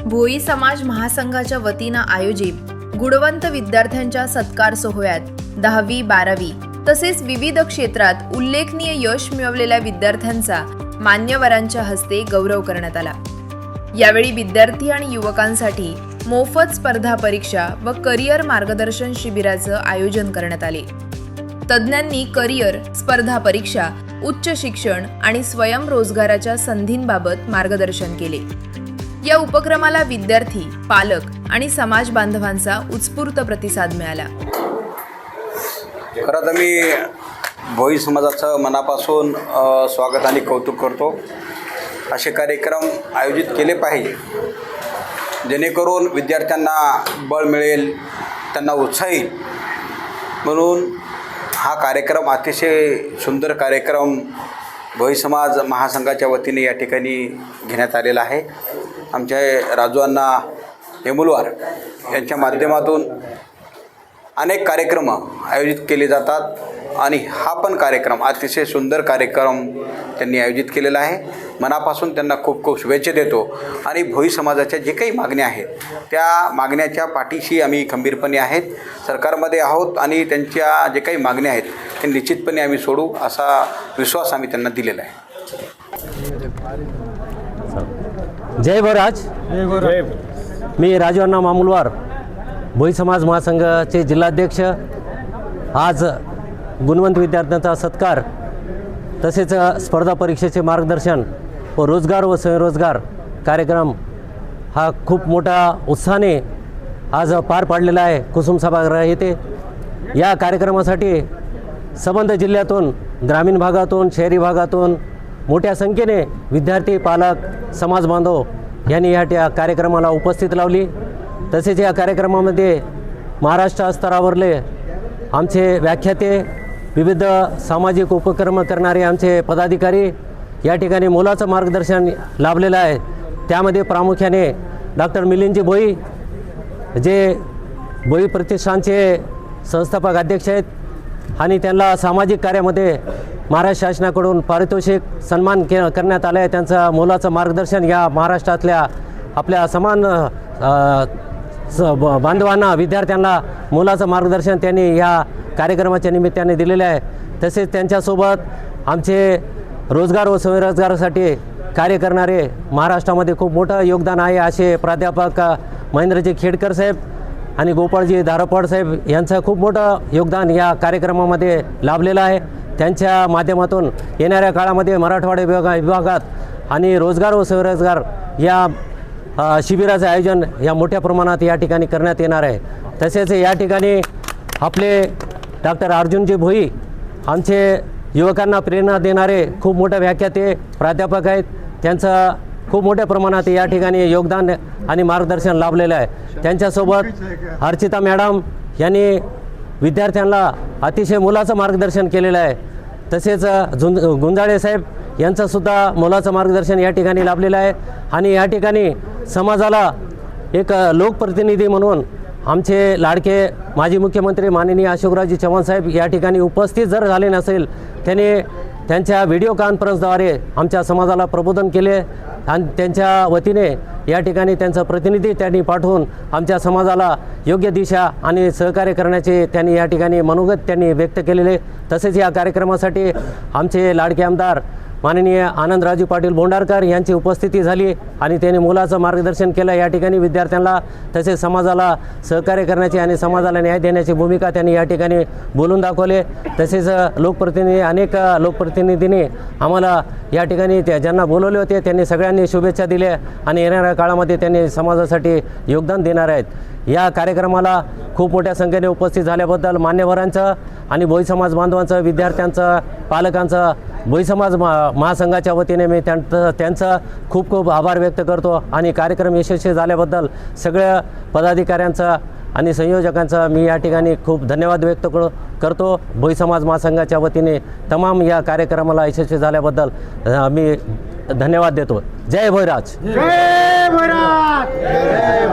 भोई समाज महासंघाच्या वतीनं आयोजित गुणवंत विद्यार्थ्यांच्या सत्कार सोहळ्यात 10वी 12वी तसेच विविध क्षेत्रात उल्लेखनीय यश मिळवलेल्या विद्यार्थ्यांचा मान्यवरांच्या हस्ते गौरव करण्यात आला। यावेळी विद्यार्थी आणि युवकांसाठी मोफत स्पर्धा परीक्षा व करिअर मार्गदर्शन शिबिराचं आयोजन करण्यात आले। तज्ञांनी करिअर, स्पर्धा परीक्षा, उच्च शिक्षण आणि स्वयंरोजगाराच्या संधींबाबत मार्गदर्शन केले। या उपक्रमाला विद्यार्थी, पालक आणि समाज बांधवांचा उत्स्फूर्त प्रतिसाद मिळाला। खरं तर मी भोई समाजाचं मनापासून स्वागत आणि कौतुक करतो। असे कार्यक्रम आयोजित केले पाहिजे जेणेकरून विद्यार्थ्यांना बळ मिळेल, त्यांना उत्साह येईल। म्हणून हा कार्यक्रम अतिशय सुंदर कार्यक्रम भोई समाज महासंघाच्या वतीने या ठिकाणी घेण्यात आलेला आहे। आमचे राजू अण्णा हेमुलवार यांच्या माध्यमातून अनेक कार्यक्रम आयोजित केले जातात आणि हा पण कार्यक्रम अतिशय सुंदर कार्यक्रम त्यांनी आयोजित केलेला आहे। मनापासून त्यांना खूप खूप शुभेच्छा देतो आणि भोई समाजाच्या जे काही मागण्या आहेत त्या मागण्याच्या पाठीशी आम्ही खंबीरपणे आहेत, सरकारमध्ये आहोत आणि त्यांच्या जे काही मागण्या आहेत ते निश्चितपणे आम्ही सोडू असा विश्वास आम्ही त्यांना दिलेला आहे। जय भोराज। मी राजू अण्णा मामुलवार, भोई समाज महासंघाचे जिल्हाध्यक्ष। आज गुणवंत विद्यार्थ्यांचा सत्कार तसेच स्पर्धा परीक्षेचे मार्गदर्शन व रोजगार व स्वयंरोजगार कार्यक्रम हा खूप मोठा उत्साहाने आज पार पाडलेला आहे कुसुम सभागृह येथे। या कार्यक्रमासाठी संबंध जिल्ह्यातून, ग्रामीण भागातून, शहरी भागातून मोठ्या संख्येने विद्यार्थी, पालक, समाज बांधव यांनी या कार्यक्रमाला उपस्थित लावली। तसेच या कार्यक्रमामध्ये महाराष्ट्र स्तरावरले आमचे व्याख्याते, विविध सामाजिक उपक्रम करणारे आमचे पदाधिकारी या ठिकाणी मोलाचं मार्गदर्शन लाभलेलं आहे। त्यामध्ये प्रामुख्याने डॉक्टर मिलिंदजी भोई जे भोई प्रतिष्ठानचे संस्थापक अध्यक्ष आहेत आणि त्यांना सामाजिक कार्यामध्ये महाराष्ट्र शासनाकडून पारितोषिक सन्मान करण्यात आला आहे। त्यांचं मोलाचं मार्गदर्शन या महाराष्ट्रातल्या आपल्या समान बांधवांना, विद्यार्थ्यांना मोलाचं मार्गदर्शन त्यांनी या कार्यक्रमाच्या निमित्ताने दिलेले आहे। तसेच त्यांच्यासोबत आमचे रोजगार व स्वयंरोजगारासाठी कार्य करणारे महाराष्ट्रामध्ये खूप मोठं योगदान आहे असे प्राध्यापक महेंद्रजी खेडकर साहेब आणि गोपाळजी धारपड साहेब यांचं खूप मोठं योगदान या कार्यक्रमामध्ये लाभलेलं आहे। त्यांच्या माध्यमातून येणाऱ्या काळामध्ये मराठवाडा विभागात आणि रोजगार व स्वयंरोजगार या शिबिराचं आयोजन या मोठ्या प्रमाणात या ठिकाणी करण्यात येणार आहे। तसेच या ठिकाणी आपले डॉक्टर अर्जुनजी भोई आमचे युवकांना प्रेरणा देणारे खूप मोठे व्याख्याते प्राध्यापक आहेत। त्यांचं खूप मोठ्या प्रमाणात या ठिकाणी योगदान आणि मार्गदर्शन लाभलेलं आहे। त्यांच्यासोबत अर्चिता मॅडम यांनी विद्यार्थ्यांना अतिशय मोलाचं मार्गदर्शन केलेलं आहे। तसेच गुंजाळे साहेब यांचंसुद्धा मोलाचं मार्गदर्शन या ठिकाणी लाभलेलं आहे। आणि या ठिकाणी समाजाला एक लोकप्रतिनिधी म्हणून आमचे लाडके माजी मुख्यमंत्री माननीय अशोकरावजी चव्हाण साहेब या ठिकाणी उपस्थित जर झाले नसेल, त्याने त्यांच्या व्हिडिओ कॉन्फरन्सद्वारे आमच्या समाजाला प्रबोधन केले आणि त्यांच्या वतीने या ठिकाणी त्यांचं प्रतिनिधी त्यांनी पाठवून आमच्या समाजाला योग्य दिशा आणि सहकार्य करण्याचे त्यांनी या ठिकाणी मनोगत त्यांनी व्यक्त केलेले। तसेच या कार्यक्रमासाठी आमचे लाडके आमदार माननीय आनंदरावजी पाटील बोंडारकर यांची उपस्थिती झाली आणि त्यांनी मोलाचं मार्गदर्शन केलं या ठिकाणी विद्यार्थ्यांना। तसेच समाजाला सहकार्य करण्याची आणि समाजाला न्याय देण्याची भूमिका त्यांनी या ठिकाणी बोलून दाखवले। तसेच अनेक लोकप्रतिनिधींनी आम्हाला या ठिकाणी ज्यांना बोलवले होते त्यांनी सगळ्यांनी शुभेच्छा दिल्या आणि येणाऱ्या काळामध्ये त्यांनी समाजासाठी योगदान देणार आहेत। या कार्यक्रमाला खूप मोठ्या संख्येने उपस्थित झाल्याबद्दल मान्यवरांचं आणि भोई समाज बांधवांचं, विद्यार्थ्यांचं, पालकांचं, भोई समाज महासंघाच्या वतीने मी त्यांचं खूप खूप आभार व्यक्त करतो आणि कार्यक्रम यशस्वी झाल्याबद्दल सगळ्या पदाधिकाऱ्यांचा आणि संयोजकांचा मी या ठिकाणी खूप धन्यवाद व्यक्त करतो। भोई समाज महासंघाच्या वतीने तमाम या कार्यक्रमाला यशस्वी झाल्याबद्दल मी धन्यवाद देतो। जय भोईराज। जय भोईराज।